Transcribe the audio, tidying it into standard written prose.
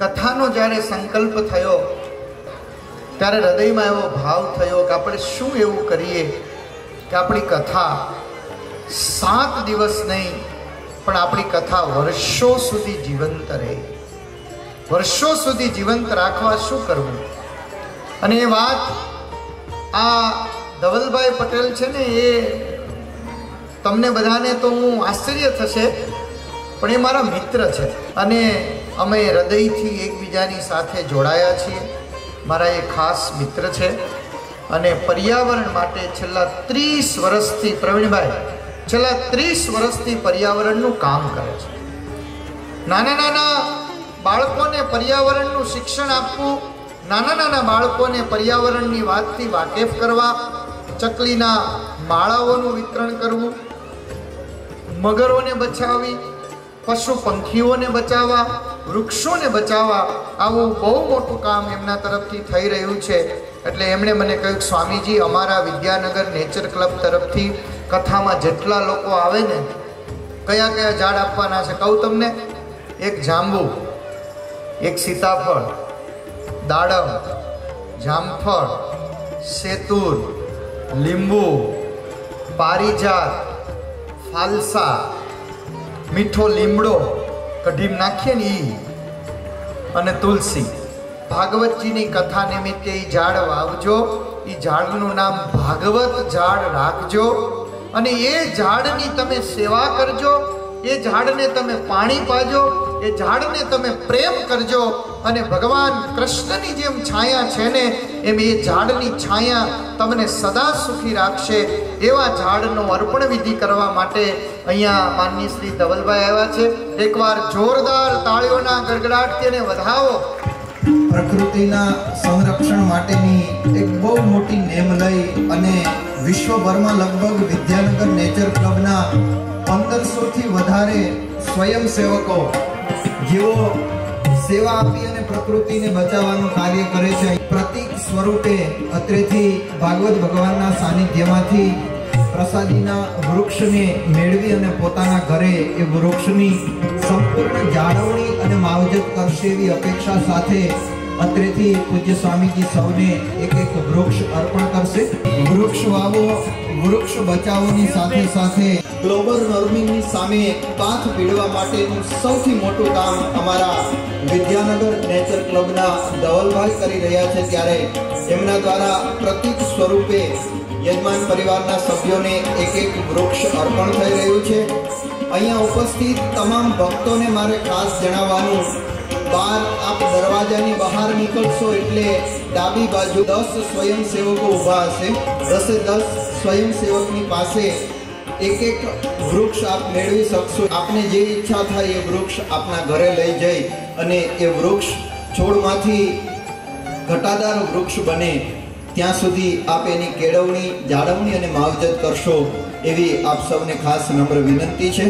કથાનો જ્યારે સંકલ્પ થયો ત્યારે હૃદયમાં એવો ભાવ થયો કે આપણે શું એવું કરીએ કે આપણી કથા 7 દિવસ નહીં પણ આપણી કથા વર્ષો સુધી જીવંત રહે. વર્ષો સુધી જીવંત રાખવા શું કરવું? અને એ વાત આ ધવલભાઈ પટેલ છે ને, એ તમને બધાને તો હું આશ્ચર્ય થશે પણ એ મારા મિત્ર છે અને અમે હૃદયથી એકબીજાની સાથે જોડાયા છીએ. મારા એ ખાસ મિત્ર છે અને પર્યાવરણ માટે છેલ્લા 30 વર્ષથી પ્રવીણભાઈ છેલ્લા 30 વર્ષથી પર્યાવરણનું કામ કરે છે. નાના નાના બાળકોને પર્યાવરણનું શિક્ષણ આપવું, નાના નાના બાળકોને પર્યાવરણની વાતથી વાકેફ કરવા, ચકલીના માળાઓનું વિતરણ કરવું, મગરોને બચાવવી, પશુ પંખીઓને બચાવવા, વૃક્ષોને બચાવવા, આવું બહુ મોટું કામ એમના તરફથી થઈ રહ્યું છે. એટલે એમણે મને કહ્યું, સ્વામીજી અમારા વિદ્યાનગર નેચર ક્લબ તરફથી કથામાં જેટલા લોકો આવે ને, કયા કયા ઝાડ આપવાના છે કહું તમને. એક જાંબુ, એક સીતાફળ, દાડમ, જામફળ, સેતુર, લીંબુ, પારિજાત, ફાલસા, મીઠો લીમડો કઢીમ નાખીએ ને ઈ, અને તુલસી. ભાગવતજીની કથા નિમિત્તે એ ઝાડ વાવજો, એ ઝાડનું નામ ભાગવત ઝાડ રાખજો અને એ ઝાડની તમે સેવા કરજો, એ ઝાડને તમે પાણી પાજો, એ ઝાડને તમે પ્રેમ કરજો અને ભગવાન કૃષ્ણની જેમ છાયા છે ને એમ એ ઝાડની છાયા તમને સદા સુખી રાખશે. એવા ઝાડનો અર્પણ વિધિ કરવા માટે અહીંયા માનનીય શ્રી ધવલભાઈ આવ્યા છે. એકવાર જોરદાર તાળીઓના ગડગડાટથી એને વધાવો. પ્રકૃતિના સંરક્ષણ માટેની એક બહુ મોટી નેમ લઈ અને વિશ્વભરમાં લગભગ વિદ્યાનગર નેચર ક્લબના 1500થી વધારે સ્વયંસેવકો જેઓ સેવા આપી અને પ્રકૃતિને બચાવવાનું કાર્ય કરે છે. પ્રતીક સ્વરૂપે અત્રેથી ભાગવત ભગવાનના સાનિધ્યમાંથી પ્રસાદીના વૃક્ષને મેળવી અને પોતાના ઘરે એ વૃક્ષની સંપૂર્ણ જાળવણી અને માવજત કરશે એવી અપેક્ષા સાથે અત્રેથી પૂજ્ય સ્વામીજી સૌને એક એક વૃક્ષ અર્પણ કરશે. વૃક્ષ વાવો, વૃક્ષ બચાવોની સાથે સાથે ગ્લોબલ વોર્મિંગની સામે પાથ ભીડવા માટેનું સૌથી મોટું કામ અમારા વિદ્યાનગર નેચર ક્લબના ધવલભાઈ કરી રહ્યા છે. ત્યારે એમના દ્વારા પ્રતીક સ્વરૂપે યજમાન પરિવારના સભ્યોને એક એક વૃક્ષ અર્પણ થઈ રહ્યું છે. અહીંયા ઉપસ્થિત તમામ ભક્તોને મારે ખાસ જણાવવાનું, બહાર આપ દરવાજાની બહાર નીકળશો એટલે ડાબી બાજુ 10 સ્વયંસેવકો ઊભા હશે. 10 સ્વયંસેવકની પાસે એક એક વૃક્ષ આપ મેળવી શકશો. આપને જે ઈચ્છા થાય એ વૃક્ષ આપના ઘરે લઈ જઈ અને એ વૃક્ષ છોડમાંથી ઘટાદાર વૃક્ષ બને ત્યાં સુધી આપ એની કેળવણી, જાળવણી અને માવજત કરશો એવી આપ સૌને ખાસ નમ્ર વિનંતી છે.